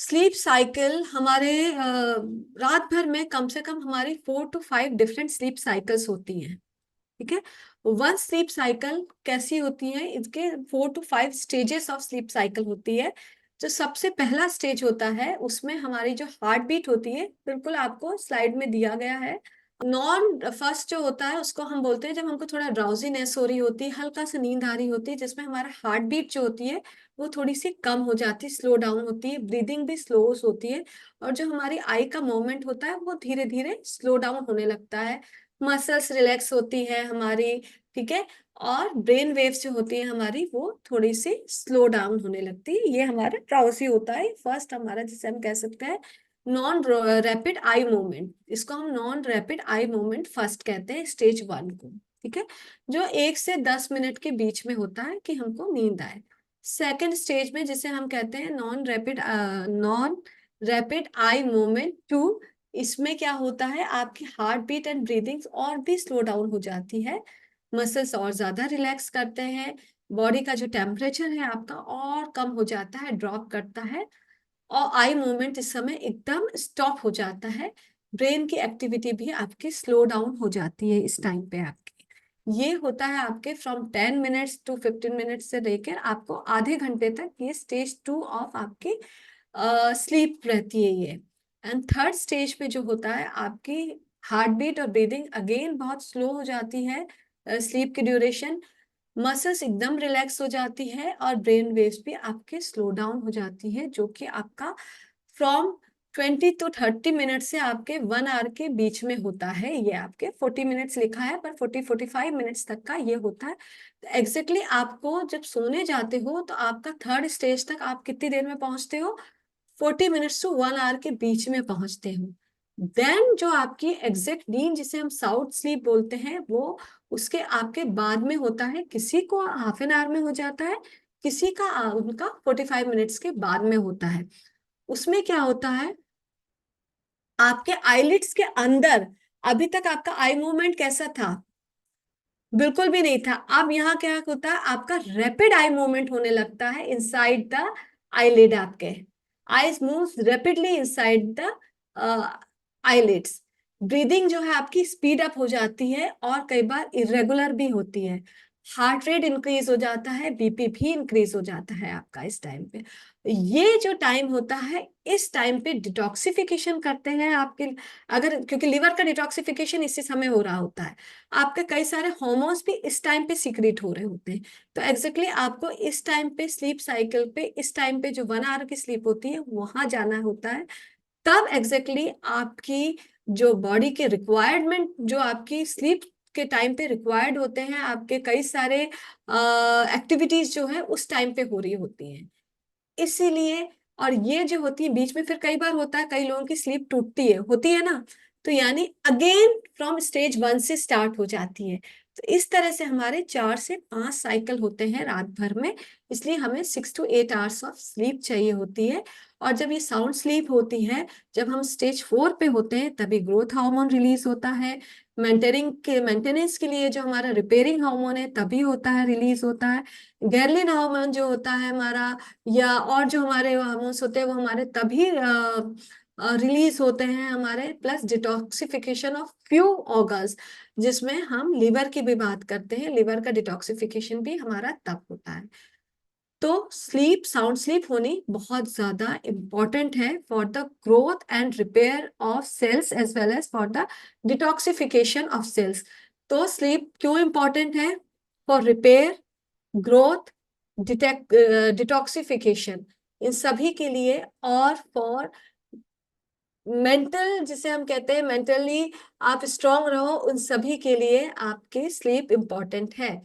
Sleep cycle हमारे रात भर में कम से कम हमारी 4 to 5 डिफरेंट स्लीप साइकिल्स होती हैं। ठीक है। वन स्लीप साइकिल कैसी होती है, इसके 4 to 5 stages of sleep cycle होती है। जो सबसे पहला स्टेज होता है उसमें हमारी जो हार्ट बीट होती है, बिल्कुल आपको स्लाइड में दिया गया है। नॉन फर्स्ट जो होता है उसको हम बोलते हैं जब हमको थोड़ा ड्राउजीनेस हो रही होती है, हल्का सा नींद आ रही होती है, जिसमें हमारा हार्ट बीट जो होती है वो थोड़ी सी कम हो जाती है, स्लो डाउन होती है, ब्रीदिंग भी स्लो होती है, और जो हमारी आई का मूवमेंट होता है वो धीरे धीरे स्लो डाउन होने लगता है। मसल्स रिलैक्स होती है हमारी। ठीक है। और ब्रेन वेव्स जो होती है हमारी वो थोड़ी सी स्लो डाउन होने लगती है। ये हमारा ड्राउसी होता है फर्स्ट हमारा, जिसे हम कह सकते हैं नॉन रैपिड आई मूवमेंट। इसको हम non rapid eye movement first कहते हैं, स्टेज 1 को। ठीक है। जो 1 से 10 मिनट के बीच में होता है कि हमको नींद आए। सेकेंड स्टेज में जिसे हम कहते हैं नॉन रैपिड आई मूवमेंट 2, इसमें क्या होता है आपकी हार्ट बीट एंड ब्रीदिंग और भी स्लो डाउन हो जाती है, मसल्स और ज्यादा रिलैक्स करते हैं, बॉडी का जो टेम्परेचर है आपका और कम हो जाता है, ड्रॉप करता है, और आई मूवमेंट इस समय एकदम स्टॉप हो जाता है। ब्रेन की एक्टिविटी भी आपकी स्लो डाउन हो जाती है इस टाइम पे आपकी। ये होता है आपके फ्रॉम 10 मिनट्स to 15 मिनट्स से लेकर आपको आधे घंटे तक, ये स्टेज 2 ऑफ आपकी स्लीप रहती है ये। एंड थर्ड स्टेज पे जो होता है आपकी हार्ट बीट और ब्रीदिंग अगेन बहुत स्लो हो जाती है, स्लीप की ड्यूरेशन, मसल्स एकदम रिलैक्स हो जाती है, और ब्रेन वेव्स भी आपके स्लो डाउन हो जाती है, जो कि आपका फ्रॉम 20 to 30 मिनट से आपके 1 आवर के बीच में होता है। ये आपके 40 मिनट्स लिखा है पर 40-45 मिनट्स तक का ये होता है। एग्जैक्टली आपको जब सोने जाते हो तो आपका थर्ड स्टेज तक आप कितनी देर में पहुंचते हो, 40 मिनट्स to 1 आवर के बीच में पहुंचते हो। देन जो आपकी एग्जैक्ट नींद जिसे हम साउथ स्लीप बोलते हैं वो उसके आपके बाद में होता है। किसी को हाफ एन आवर में हो जाता है, किसी का उनका 45 मिनट्स के बाद में होता है। उसमें क्या होता है आपके आईलिड्स के अंदर, अभी तक आपका आई मूवमेंट कैसा था, बिल्कुल भी नहीं था। अब यहाँ क्या होता है आपका रैपिड आई मूवमेंट होने लगता है इनसाइड द आईलिड। आपके eyes moves rapidly inside the eyelids. Breathing जो है आपकी स्पीड अप हो जाती है और कई बार इरेगुलर भी होती है। हार्ट रेट इंक्रीज हो जाता है, बीपी भी इंक्रीज हो जाता है आपका इस टाइम पे। ये जो टाइम होता है इस टाइम पे डिटॉक्सिफिकेशन करते हैं आपके, अगर क्योंकि लिवर का डिटॉक्सिफिकेशन इसी समय हो रहा होता है, आपके कई सारे हार्मोन्स भी इस टाइम पे सीक्रेट हो रहे होते हैं। तो एग्जैक्टली आपको इस टाइम पे स्लीप साइकिल पे, इस टाइम पे जो 1 आवर की स्लीप होती है वहां जाना होता है। तब एग्जैक्टली आपकी जो बॉडी के रिक्वायरमेंट, जो आपकी स्लीप के टाइम पे रिक्वायर्ड होते हैं, आपके कई सारे एक्टिविटीज जो है उस टाइम पे हो रही होती हैं। इसीलिए, और ये जो होती है बीच में फिर कई बार होता है कई लोगों की स्लीप टूटती है, होती है ना, तो यानी अगेन फ्रॉम स्टेज 1 से स्टार्ट हो जाती है। तो इस तरह से हमारे 4 से 5 साइकिल होते हैं रात भर में, इसलिए हमें 6 to 8 आवर्स ऑफ स्लीप चाहिए होती है। और जब ये साउंड स्लीप होती है, जब हम स्टेज 4 पे होते हैं तभी ग्रोथ हार्मोन रिलीज होता है। मेंटेनेंस के लिए जो हमारा रिपेयरिंग हार्मोन है तभी होता है, रिलीज होता है। गर्लिन हार्मोन जो होता है हमारा, या और जो हमारे हार्मोन्स होते हैं वो हमारे तभी रिलीज होते हैं हमारे। Plus detoxification of few organs, जिसमें हम लिवर की भी बात करते हैं, लिवर का डिटॉक्सिफिकेशन भी हमारा तब होता है। तो स्लीप, साउंड स्लीप होनी बहुत ज्यादा इंपॉर्टेंट है for the growth and repair of cells as well as for the detoxification of cells. तो स्लीप क्यों इंपॉर्टेंट है? फॉर रिपेयर, ग्रोथ, डिटॉक्सिफिकेशन, इन सभी के लिए, और फॉर मेंटल, जिसे हम कहते हैं मेंटली आप स्ट्रांग रहो, उन सभी के लिए आपकी स्लीप इंपॉर्टेंट है।